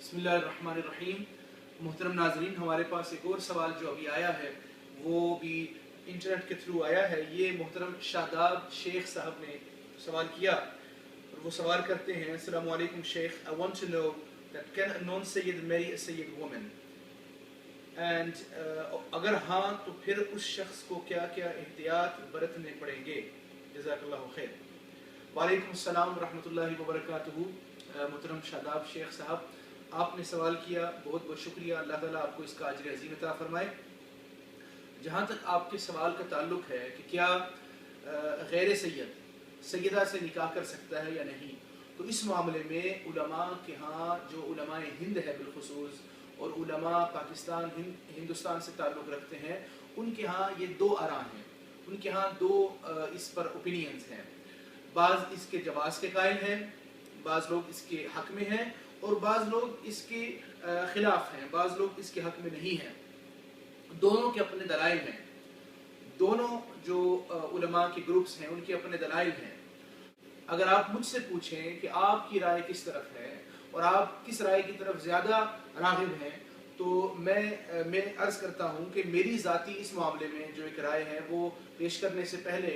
बिस्मिल्लाहिर्रहमानिर्रहीम। मोहतरम नाजरीन, हमारे पास एक और सवाल जो अभी आया है वो भी इंटरनेट के थ्रू आया है। ये मोहतरम शादाब शेख साहब ने सवाल किया और वो सवाल करते हैं, अस्सलामु अलैकुम शेख, I want to know that can a non Sayyid marry a Sayyid woman and अगर हाँ तो फिर उस शख्स को क्या क्या एहतियात बरतने पड़ेंगे। जज़ाकल्लाहु खैर। वालेकुम अस्सलाम रहमतुल्लाहि व बरकातुहू। मोहतरम शादाब शेख साहब, आपने सवाल किया, बहुत बहुत शुक्रिया। अल्लाह ताला आपको इसका अजर अज़ीम अता फरमाए। जहाँ तक आपके सवाल का ताल्लुक़ है कि क्या गैर सैयदा से निकाह कर सकता है या नहीं, तो इस मामले में उलमा के यहाँ, जो उलमाए हिंद है बिलखुसूस और उलमा पाकिस्तान हिंदुस्तान से ताल्लुक़ रखते हैं, उनके यहाँ ये दो आरा हैं, उनके यहाँ दो इस पर ओपिनियंस हैं। बाज़ इसके जवाज़ के कायल हैं, बाज़ लोग इसके हक़ में हैं और बाज़ लोग इसके ख़िलाफ़ हैं, बाज़ लोग इसके हक़ में नहीं हैं। दोनों के अपने दलाइल हैं, दोनों जो उलमा के ग्रुप्स हैं उनके अपने दलाइल हैं। अगर आप मुझसे पूछें कि आपकी राय किस तरफ है और आप किस राय की तरफ ज़्यादा राग़िब हैं, तो मैं अर्ज़ करता हूँ कि मेरी ज़ाती इस मामले में जो एक राय है वो पेश करने से पहले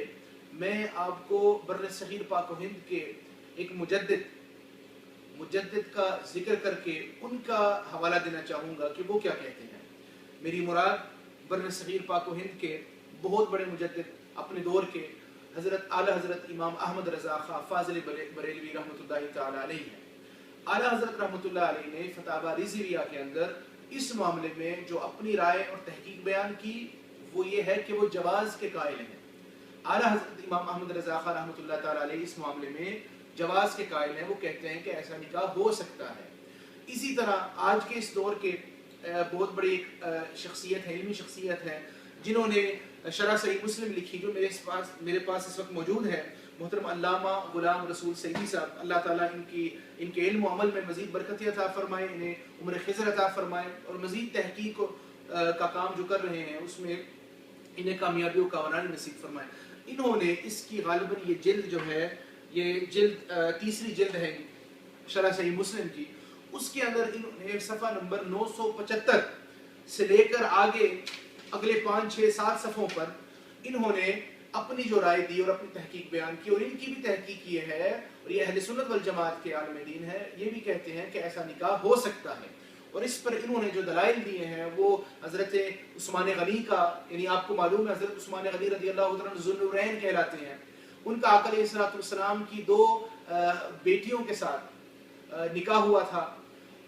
मैं आपको बर्र सग़ीर पाक व हिंद के एक मुजद्दिद का जिक्र करके उनका हवाला देना चाहूँगा कि वो क्या कहते हैं। मेरी मुराद बर्र सग़ीर पाक व हिंद के बहुत बड़े मुजद्दिद अपने दौर के हज़रत आला हज़रत इमाम अहमद रज़ा खां फ़ाज़िल बरेलवी रहमतुल्लाहि तआला अलैहि हैं। आला हज़रत रहमतुल्लाहि अलैहि ने फ़तावा रिज़विया के अंदर इस मामले में जो अपनी राय और तहकीक बयान की वो ये है कि वो जवाज़ के कायल हैं। आला हज़रत इमाम अहमद रज़ा खां रहमतुल्लाहि तआला अलैहि इस मामले में जवाज़ के कायल हैं। वो कहते हैं कि ऐसा निकाह हो सकता है। इसी तरह आज के इस दौर के बहुत बड़ी एक शख्सियत है, इल्मी शख्सियत है, जिन्होंने शरह सही मुस्लिम लिखी, जो मेरे पास इस वक्त मौजूद है, मोहतरम अल्लामा गुलाम रसूल सईदी साहब। अल्लाह ताला इनके इल्म व अमल में मज़ीद बरकत अता फरमाए, इन्हें उम्र खिज़र अता फरमाए और मज़ीद तहकीक का काम जो कर रहे हैं उसमें इन्हें कामयाबी व कामरानी नसीब फरमाए। इन्होंने इसकी गालिबन ये जिल्द जो है, ये जिल्द तीसरी जिल्द है शरह सही मुस्लिम की, उसके अंदर इन्होंने सफ़ा नंबर 975 से लेकर आगे अगले 5, 6, 7 सफ़ों पर इन्होंने अपनी जो राय दी और अपनी तहकीक बयान की। और इनकी भी तहकीक ये है और ये अहले सुन्नत वल जमात के आलिम दीन है, ये भी कहते हैं कि ऐसा निकाह हो सकता है। और इस पर इन्होंने जो दलाइल दिए हैं वो हज़रत उस्मान गनी का, यानी आपको मालूम है हज़रत उस्मान गनी रज़ियल्लाहु तआला अन्हु ज़ुन्नुरैन कहलाते हैं। उनका आका अलैहिस्सलाम की 2 बेटियों के साथ निकाह हुआ था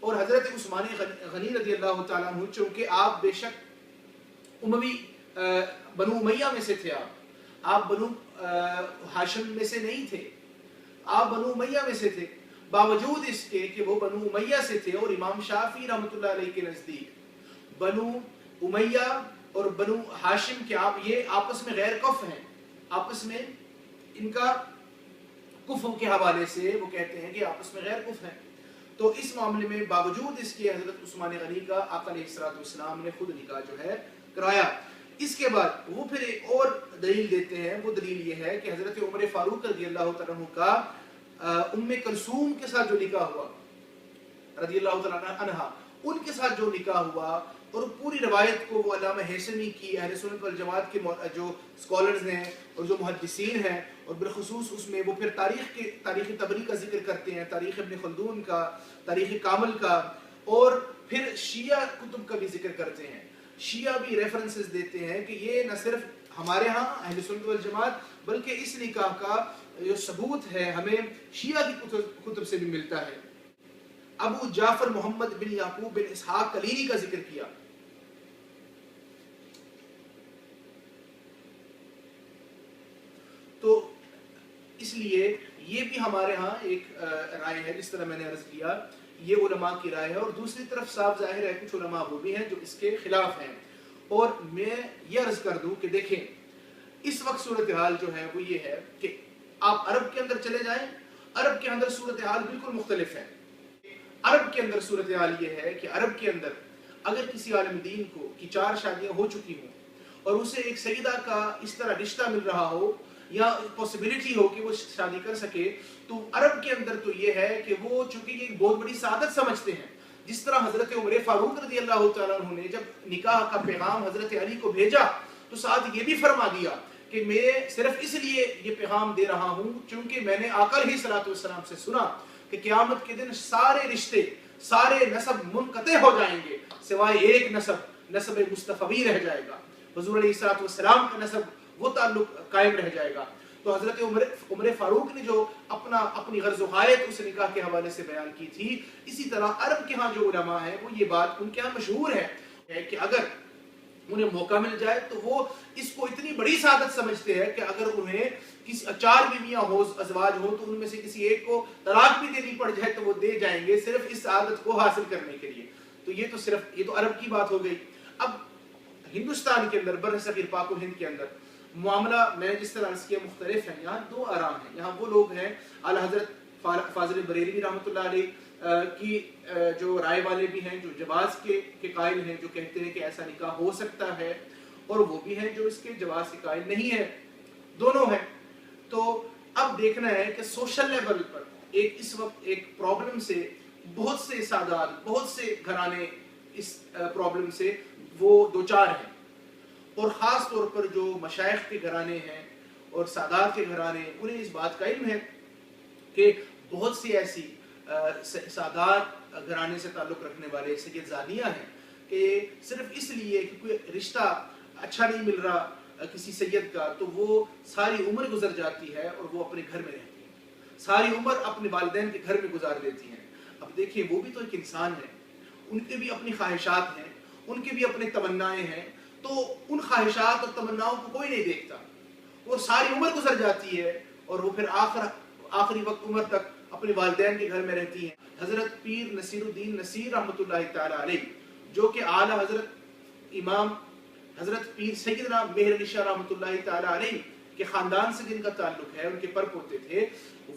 और हज़रत उस्मान गनी रज़ियल्लाहु तआला अन्हु, चूँकि आप बेशक उमवी बनु उमैया में से थे, आप बनु हाशिम में से नहीं थे, आप बनु उमैया में से थे, बावजूद इसके कि वो बनु उमैया से थे। और इमाम शाफी रहमतुल्लाह अलैहि के नज़दीक बनु उमैया और बनु हाशिम के ये आपस में गैर कफ हैं, आपस में इनका कुफ़्र के हवाले से वो कहते हैं कि आपस में गैर कुफ़्र हैं। तो इस मामले में बावजूद इसके हज़रत उस्मान गनी का आका अलैहिस्सलाम ने खुद निकाह जो है कराया। इसके बाद वो फिर एक और दलील देते हैं। वो दलील ये है कि हज़रत उमर फारूक रज़ियल्लाहु तआला अन्हु का उम्मे कलसूम के साथ जो निकाह हुआ रज़ियल्लाहु तआला अन्हा, उनके साथ जो निकाह हुआ, और पूरी रवायत को वो अल्लामा हैसमी की अहले सुन्नत वल जमात के जो स्कॉलर्स हैं और जो मुहद्दिसीन हैं, और बिलखुसूस उसमें वो फिर तारीख़ तबरी का जिक्र करते हैं, तारीख़ इब्न खल्दून का, तारीख़ कामिल का, और फिर शिया कुतुब का भी जिक्र करते हैं। शिया भी रेफरेंसेस देते हैं कि ये न सिर्फ हमारे यहाँ अहले सुन्नत वल जमात बल्कि इस निकाह का जो सबूत है हमें शिया की कुतुब से भी मिलता है। अबू जाफर मोहम्मद बिन याकूब बिन इसहाक कलीनी का जिक्र किया। तो इसलिए ये भी हमारे यहाँ एक राय है, जिस तरह मैंने अर्ज किया, ये उलमा की राय है। और दूसरी तरफ साफ जाहिर है कुछ उलमा वो भी हैं जो इसके खिलाफ हैं। और मैं ये अर्ज कर दूं कि देखें, इस वक्त सूरत हाल जो है वो ये है कि आप अरब के अंदर चले जाएं, अरब के अंदर सूरत हाल बिल्कुल मुख्तलिफ है। अरब के अंदर सूरत हाल ये है कि अरब के अंदर अगर किसी आलिम दीन को की 4 शादियां हो चुकी हों और उसे एक सईदा का इस तरह रिश्ता मिल रहा हो या पॉसिबिलिटी हो कि वो शादी कर सके, तो अरब के अंदर तो ये है कि वो चूंकि ये बहुत बड़ी सादत समझते हैं, جس طرح حضرت عمر فاروق رضی اللہ تعالیٰ عنہ نے جب نکاح کا پیغام حضرت علی کو بھیجا تو ساتھ یہ بھی فرما دیا کہ میں صرف اس لیے یہ پیغام دے رہا ہوں چونکہ میں نے آقا علیہ الصلوۃ والسلام سے سنا کہ قیامت کے دن سارے رشتے سارے نسب منقطع ہو جائیں گے سوائے ایک نسب مصطفی رہ جائے گا، حضور علیہ الصلوۃ والسلام کا نسب وہ تعلق قائم رہ جائے گا۔ تو حضرت عمر فاروق نے جو اپنی غرض و غایت اس نکاح کے حوالے سے بیان کی تھی، اسی طرح عرب کے ہاں جو علماء ہیں وہ یہ بات ان کے ہاں مشہور ہے کہ اگر انہیں موقع مل جائے تو وہ اس کو اتنی بڑی سعادت سمجھتے ہیں کہ اگر انہیں کسی 4 بیویاں ہو ازواج ہو تو ان میں سے کسی ایک کو طلاق بھی دینی پڑ جائے تو وہ دے جائیں گے صرف اس سعادت کو حاصل کرنے کے لیے۔ تو یہ تو عرب کی بات ہو گئی۔ اب ہندوستان کے اندر بر صغیر پاک و ہند کے اندر معاملہ میں نے جس طرح عرض کیا مختلف ہے۔ یہاں 2 آرام ہیں، یہاں وہ لوگ ہیں اعلیٰ حضرت فاضل بریلوی رحمۃ اللہ علیہ کی جو رائے والے بھی ہیں، جو جواز کے قائل ہیں، جو کہتے ہیں کہ ایسا نکاح ہو سکتا ہے، اور وہ بھی ہیں جو اس کے جواز کے قائل نہیں ہے، دونوں ہیں۔ تو اب دیکھنا ہے کہ سوشل لیول پر اس وقت ایک پرابلم سے بہت سے سادات بہت سے گھرانے اس پرابلم سے وہ دوچار ہیں، اور خاص طور پر جو مشائخ کے گھرانے ہیں اور سادات کے گھرانے، انہیں اس بات کا علم ہے کہ بہت سی ایسی سادات گھرانے سے تعلق رکھنے والے سید زادیاں ہیں کہ صرف اس لیے کہ کوئی رشتہ اچھا نہیں مل رہا کسی سید کا تو وہ ساری عمر گزر جاتی ہے اور وہ اپنے گھر میں رہتی ہیں، ساری عمر اپنے والدین کے گھر میں گزار دیتی ہیں۔ اب دیکھیں وہ بھی تو ایک انسان ہے، ان کے بھی اپنی خواہشات ہیں، ان کے بھی اپنے تمنائیں ہیں، تو ان خواہشات اور تمناؤں کو کوئی نہیں دیکھتا، وہ ساری عمر گزر جاتی ہے اور وہ پھر آخری وقت عمر تک اپنے والدین کے گھر میں رہتی ہیں۔ حضرت پیر نصیر الدین نصیر رحمۃ اللہ تعالی علیہ جو کہ اعلیٰ حضرت امام حضرت پیر سیدنا مہر علی شاہ رحمۃ اللہ تعالی علیہ کے خاندان سے جن کا تعلق ہے، ان کے پر پوتے تھے،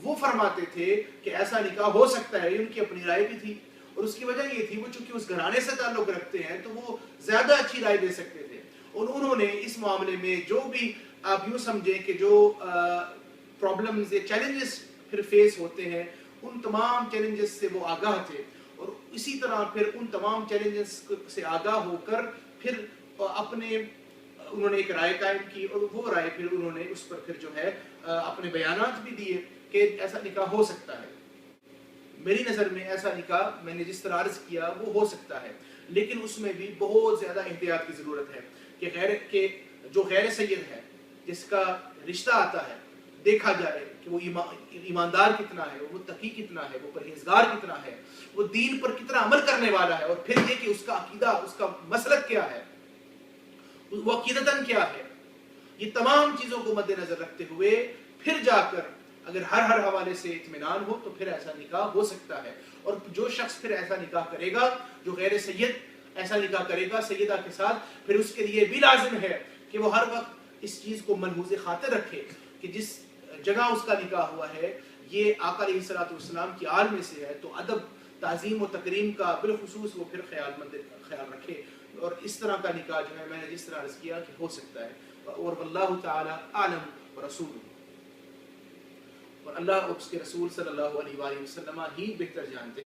وہ فرماتے تھے کہ ایسا نکاح ہو سکتا ہے، ان کی اپنی رائے بھی تھی، اور اس کی وجہ یہ تھی وہ چونکہ اس گھرانے سے تعلق رکھتے ہیں تو وہ زیادہ اچھی رائے دے سکتے تھے، اور انہوں نے اس معاملے میں جو بھی آپ یوں سمجھیں کہ جو پرابلمز یا چیلنجز پھر فیس ہوتے ہیں، ان تمام چیلنجز سے وہ آگاہ تھے، اور اسی طرح پھر ان تمام چیلنجز سے آگاہ ہو کر پھر انہوں نے ایک رائے قائم کی، اور وہ رائے پھر انہوں نے اس پر پھر جو ہے اپنے بیانات بھی دیے کہ ایسا نکاح ہو سکتا ہے۔ میری نظر میں ایسا نکاح میں نے جس طرح عرض کیا وہ ہو سکتا ہے، لیکن اس میں بھی بہت زیادہ احتیاط کی ضرورت ہے کہ جو غیر سید ہے، جس کا رشتہ آتا ہے، دیکھا جائے کہ وہ ایماندار کتنا ہے، وہ تقی کتنا ہے، وہ پرہیزگار کتنا ہے، وہ دین پر کتنا عمل کرنے والا ہے، اور پھر یہ کہ اس کا عقیدہ، اس کا مسلک کیا ہے، وہ عقیدتاً کیا ہے، یہ تمام چیزوں کو مد نظر رکھتے ہوئے پھر جا کر اگر ہر حوالے سے اطمینان ہو تو پھر ایسا نکاح ہو سکتا ہے۔ اور جو شخص پھر ایسا نکاح کرے گا، جو غیر سید ایسا نکاح کرے گا سیدہ کے ساتھ، پھر اس کے لیے بھی لازم ہے کہ وہ ہر وقت اس چیز کو ملحوظ خاطر رکھے کہ جس جگہ اس کا نکاح ہوا ہے یہ آقا علیہ الصلوۃ والسلام کی آل میں سے ہے، تو ادب تعظیم و تکریم کا بالخصوص وہ پھر خیال رکھے، اور اس طرح کا نکاح جو ہے میں نے جس طرح عرض کیا کہ ہو سکتا ہے، اور واللہ تعالی اعلم ورسولہ، اور اللہ اور اس کے رسول صلی اللہ علیہ وآلہ وسلم ہی بہتر جانتے ہیں۔